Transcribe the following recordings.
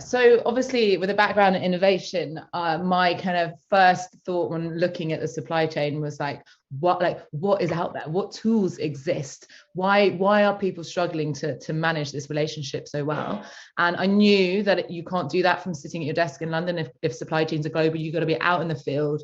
So obviously with a background in innovation, my kind of first thought when looking at the supply chain was what is out there? What tools exist? Why are people struggling to manage this relationship so well? And I knew that you can't do that from sitting at your desk in London. If supply chains are global, you've got to be out in the field.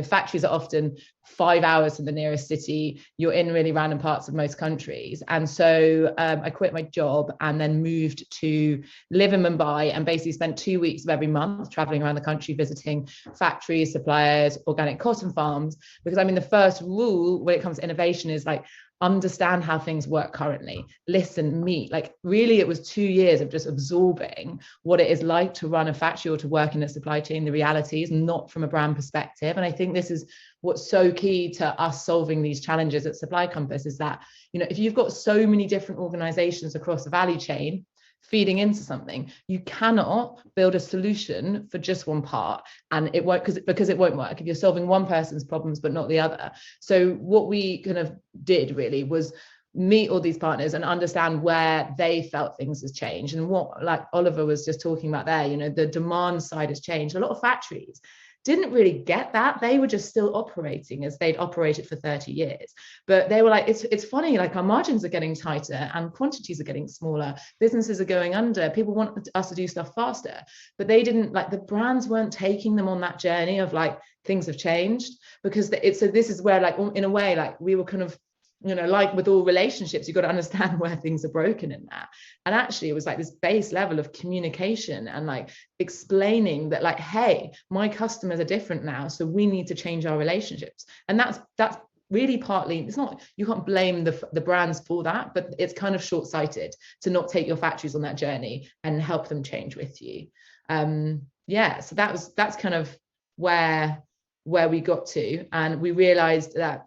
Factories are often 5 hours from the nearest city. You're in really random parts of most countries. And so I quit my job and then moved to live in Mumbai and basically spent 2 weeks of every month traveling around the country, visiting factories, suppliers, organic cotton farms. Because I mean, the first rule when it comes to innovation is like, understand how things work currently, listen, meet. Like really it was 2 years of just absorbing what it is like to run a factory or to work in a supply chain, the realities, not from a brand perspective. And I think this is what's so key to us solving these challenges at Supply Compass is that, if you've got so many different organizations across the value chain feeding into something, you cannot build a solution for just one part, and it won't, because it won't work if you're solving one person's problems but not the other. So what we kind of did really was meet all these partners and understand where they felt things has changed, and what, like Oliver was just talking about there, the demand side has changed. A lot of factories didn't really get that. They were just still operating as they'd operated for 30 years. But they were like, it's funny, like our margins are getting tighter and quantities are getting smaller. Businesses are going under. People want us to do stuff faster. But they didn't, like, the brands weren't taking them on that journey of like, things have changed, because so this is where, like, in a way, like we were kind of, like with all relationships, you've got to understand where things are broken in that. And actually it was like this base level of communication and like explaining that, like, hey, my customers are different now, so we need to change our relationships. And that's really partly, it's not, you can't blame the brands for that, but it's kind of short-sighted to not take your factories on that journey and help them change with you. So that's kind of where we got to. And we realized that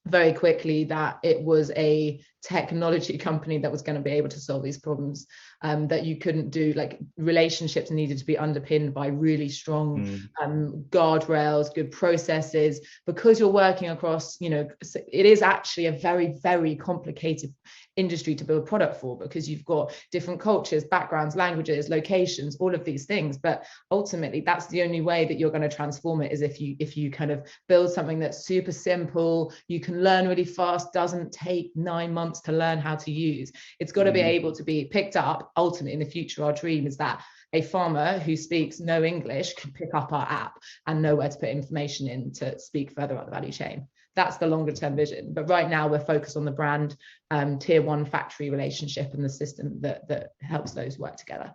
very quickly that it was a technology company that was going to be able to solve these problems, that you couldn't do. Like, relationships needed to be underpinned by really strong guardrails, good processes, because you're working across, it is actually a very, very complicated industry to build product for, because you've got different cultures, backgrounds, languages, locations, all of these things. But ultimately that's the only way that you're going to transform it, is if you kind of build something that's super simple, you can learn really fast, doesn't take 9 months to learn how to use. It's got to be able to be picked up. Ultimately in the future, our dream is that a farmer who speaks no English can pick up our app and know where to put information in to speak further up the value chain. That's the longer term vision. But right now we're focused on the brand, tier one factory relationship and the system that helps those work together.